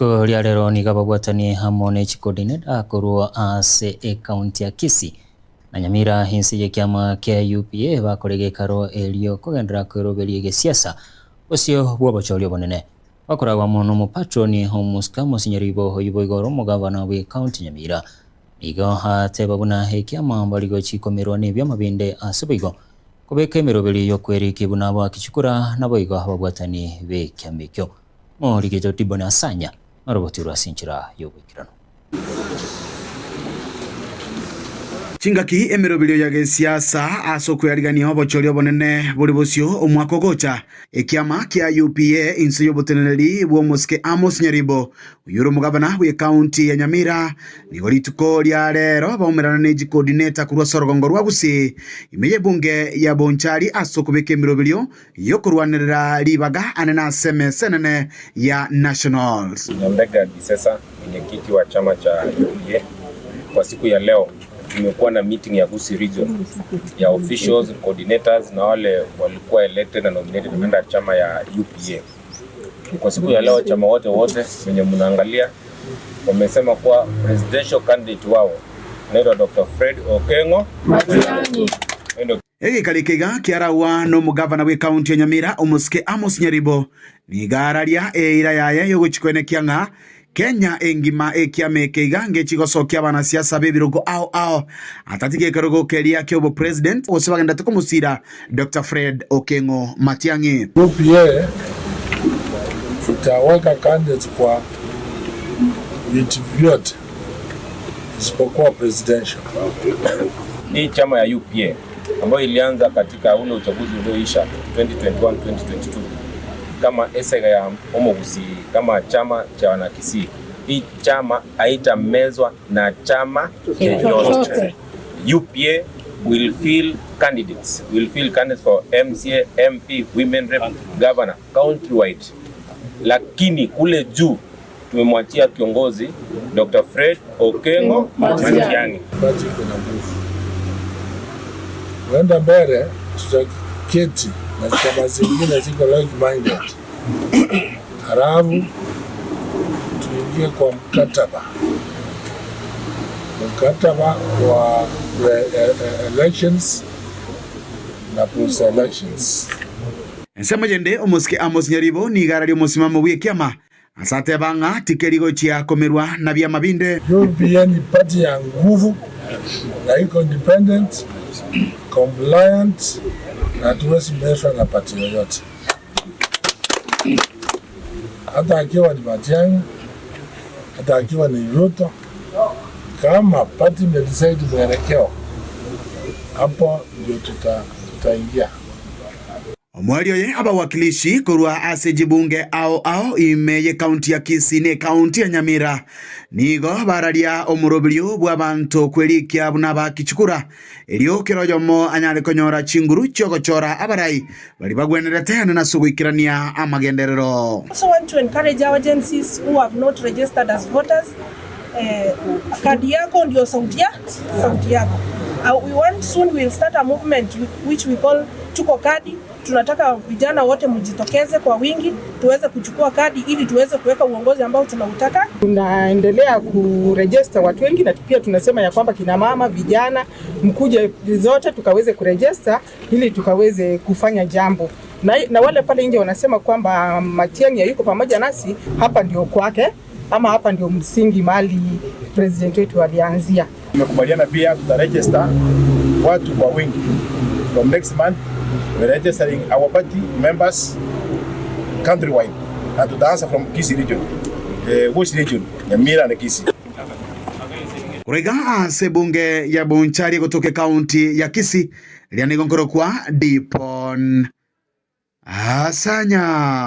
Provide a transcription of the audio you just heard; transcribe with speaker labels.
Speaker 1: Kuria rero ni gabagwatani hamone chikoordinate akorwo ase county ya Kisii na Nyamira hinsi ya kiama kia UPA bakorege karo elio kugendera kwiroberia gisiasa ucio bwobochorio bonene bakoragwa muno mu patroni homuska musinyaribo hoyibo igoro mugavana we county Nyamira igo hateba buna hekiama mbaligo chikomerwa ne bya mabinde asubigo kubeka imiroberio yo kweriki buna bwa kichukura nabo igo habagwatani be kiamekyo morigejo tibona asanya maroboti rwasinchira yobwikirano
Speaker 2: chingaki emirobirio ya gisiasa asokwariganio obochorio bonene buri bucio omwaka ogocha ekiama kia UPA inso yoboteneri bwo muske Amos Nyaribo uyuru mugavana we county ya Nyamira nigo rituko ria rero baumerana ne coordinator kurwa Sorogongo rwa Gusii imeye bunge ya Bonchari asokubeka emirobirio yokurwanirira ribaga anena seme senene ya Nationals.
Speaker 3: Nyambega Disesa mwenyekiti wa chama cha UPA kwa siku ya leo tumekuwa na meeting ya Gusii region ya officials, coordinators na wale walikuwa elected na nominated kwenda chama ya UPA. Kwa siku ya leo chama wote wenye mnaangalia wamesema kuwa presidential candidate wao anaitwa Dr. Fred Okengo Matiang'i.
Speaker 2: Egi kalikega kiarawa no mugavana we county ya Nyamira omuske Amos Nyaribo ni gararia eira yaye yoguchikwene kianga Kenya engima ekiame keigange chigosokia bana siasa bebirogo ao atatike karogo kelia kyobo president osebagenda tukumusira Dr. Fred Okengo Matiang'i.
Speaker 4: UPA tutaweka candidates kwa viti vyote isipokuwa presidential.
Speaker 3: Hii chama ya UPA ambayo ilianza katika ule uchaguzi ulioisha 2021-2022 kama esega ya Gusii kama chama cha wana Kisii. Hii chama haitamezwa na chama yoyote. UPA will fill candidates for MCA, MP, women rep, governor countrywide. Lakini kule juu tumemwachia kiongozi Dr. Fred Okengo Matiang'i.
Speaker 4: Basi kuna nguvu. Wenda mbele tutaketi na chama zingine ziko like minded. Halafu tuingie kwa mkataba wa elections na post elections.
Speaker 2: Nsema jende omuske Amos Nyaribo ni garario musimamo wi kiama asate banga tikerigo chia komerwa na bya mabinde.
Speaker 4: UPA ni party ya nguvu na iko independent, compliant na tuwezi meshwa na party yoyote. Hata akiwa ni Matiang'i, hata akiwa ni Ruto, kama party imedecide mwelekeo, hapo ndio tutaingia.
Speaker 2: Omwali oye abawakilishi kurwa ase jibunge ao imeye county ya Kisii ne county ya Nyamira nigo bararia omurobirio bw'abantu kwerikia buna bakichukura elio kirojomo anyale konyora chinguru chogochora abarai bali bagwenerete na sugwikirania amagenderero.
Speaker 5: Also want to encourage our agencies who have not registered as voters. Kadi yako ndio sauti yako. Soon we will start a movement which we call Tuko Kadi. Tunataka vijana wote mjitokeze kwa wingi tuweze kuchukua kadi ili tuweze kuweka uongozi ambao tunautaka.
Speaker 6: Tunaendelea kuregister watu wengi na pia tunasema ya kwamba kina mama, vijana mkuje zote tukaweze kuregister ili tukaweze kufanya jambo. Na wale pale nje wanasema kwamba Matiang'i yuko pamoja nasi, hapa ndio kwake ama hapa ndio msingi mali president wetu alianzia.
Speaker 7: Tumekubaliana pia tutaregister watu kwa wingi. From next month we're registering our party members countrywide and tutaanza from Kisii region. Which region? Nyamira na Kisii.
Speaker 2: Kurega ase bunge ya Bonchari kutoka county ya Kisii lianigongoro kwa Dipon Asanya.